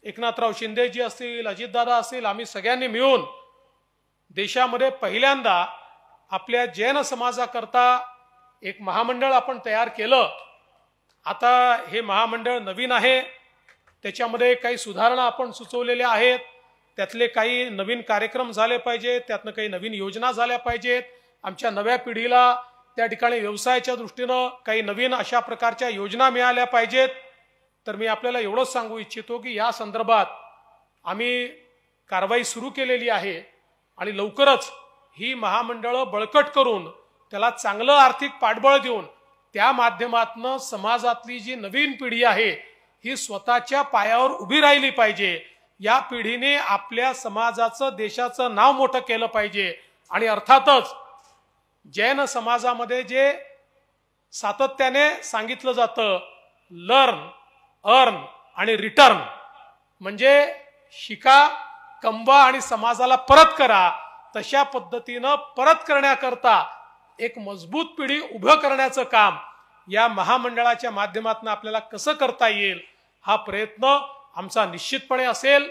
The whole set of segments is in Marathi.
एकनाथराव शिंदेजी असतील, अजितदादा असतील, आम्ही सगळ्यांनी मिळून देशामध्ये पहिल्यांदा आपल्या जैन समाजाकरता एक महामंडळ आपण तयार केलं। आता हे महामंडळ नवीन आहे, त्याच्यामध्ये काही सुधारणा आपण सुचवलेल्या आहेत, त्यातले काही नवीन कार्यक्रम झाले पाहिजेत, त्यातनं काही नवीन योजना झाल्या पाहिजेत, आमच्या नव्या पिढीला त्या ठिकाणी व्यवसायाच्या दृष्टीनं काही नवीन अशा प्रकारच्या योजना मिळाल्या पाहिजेत। तर मी आपल्याला एवढंच सांगू इच्छितो की या संदर्भात आम्ही कारवाई सुरू केलेली आहे आणि लवकरच ही महामंडळं बळकट करून त्याला चांगलं आर्थिक पाठबळ देऊन त्या माध्यमातून समाजातली जी नवीन पिढी आहे ही स्वतःच्या पायावर उभी राहिली पाहिजे। या पिढीने आपल्या समाजाचं, देशाचं नाव मोठं केलं पाहिजे। आणि अर्थातच जैन समाजामध्ये जे सातत्याने सांगितलं जातं लर्न, अर्न आणि रिटर्न, म्हणजे शिका, कमवा आणि समाजाला परत करा, तशा पद्धतीनं परत करण्याकरता एक मजबूत पिढी उभं करण्याचं काम या महामंडळाच्या माध्यमातून आपल्याला कसं करता येईल हा प्रयत्न आमचा निश्चितपणे असेल।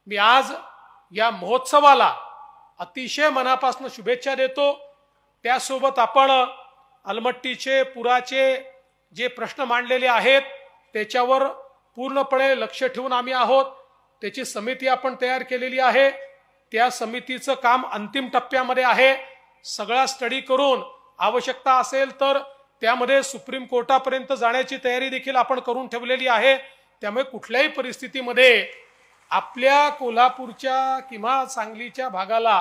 मी आज या महोत्सवाला अतिशय मनापासून शुभेच्छा देतो। त्यासोबत आपण अलमट्टीचे, पुराचे जे प्रश्न मांडलेले आहेत त्याच्यावर पूर्णपणे लक्ष ठेवून आम्ही आहोत। त्याची समिती आपण तयार केलेली आहे, त्या समितीचं काम अंतिम टप्प्यामध्ये आहे। सगळा स्टडी करून आवश्यकता असेल तर त्यामध्ये सुप्रीम कोर्टापर्यंत जाण्याची तयारी देखील आपण करून ठेवलेली आहे। त्यामुळे कुठल्याही परिस्थितीमध्ये आपल्या कोल्हापूरच्या किंवा सांगलीच्या भागाला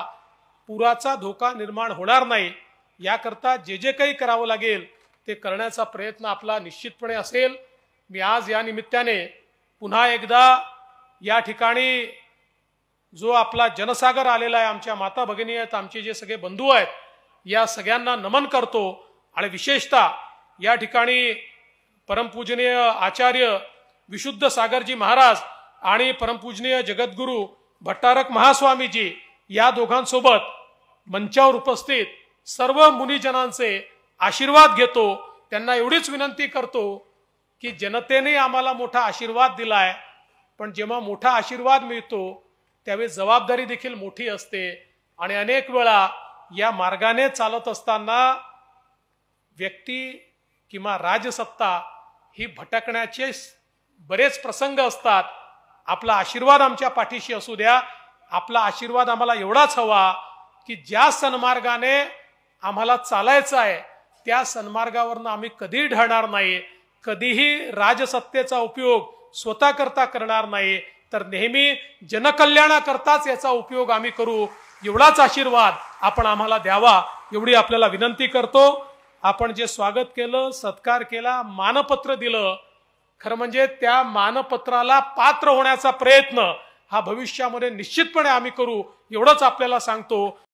पुराचा धोका निर्माण होणार नाही याकरता जे जे काही करावं लागेल ते करण्याचा प्रयत्न आपला निश्चितपणे असेल। मी आज या निमित्ताने पुन्हा एकदा या ठिकाणी जो आपला जनसागर आलेला आहे, आमच्या माता भगिनी आहेत, आमचे जे सगळे बंधू आहेत, या सगळ्यांना नमन करतो। आणि विशेषतः या ठिकाणी परमपूजनीय आचार्य विशुद्ध सागरजी महाराज आणि परमपूजनीय जगद्गुरु भट्टारक महास्वामीजी या दोघांसोबत मंचावर उपस्थित सर्व मुनिजनांचे आशीर्वाद घेतो। त्यांना एवढीच विनंती करतो की जनतेने आम्हाला मोठा आशीर्वाद दिलाय, पण जेव्हा मोठा आशीर्वाद मिळतो त्यावेळी जबाबदारी देखील मोठी असते। आणि अनेक वेळा या मार्गाने चालत असताना व्यक्ती किंवा राजसत्ता ही भटकण्याचे बरेच प्रसंग असतात। आपला आशीर्वाद आमच्या पाठीशी असू द्या। आपला आशीर्वाद आम्हाला एवढाच हवा की ज्या सन्मार्गाने आम्हाला चालायचं आहे त्या सन्मार्गावरनं आम्ही कधीही ढळणार नाही, कधीही राजसत्तेचा उपयोग स्वतः करता करणार नाही, तर नेहमी जनकल्याणाकरताच याचा उपयोग आम्ही करू। एवढाच आशीर्वाद आपण आम्हाला द्यावा एवढी आपल्याला विनंती करतो। आपण जे स्वागत केलं, सत्कार केला, मानपत्र दिलं, खरं म्हणजे त्या मानपत्राला पात्र होण्याचा प्रयत्न हा भविष्यामध्ये निश्चितपणे आम्ही करू एवढंच आपल्याला सांगतो।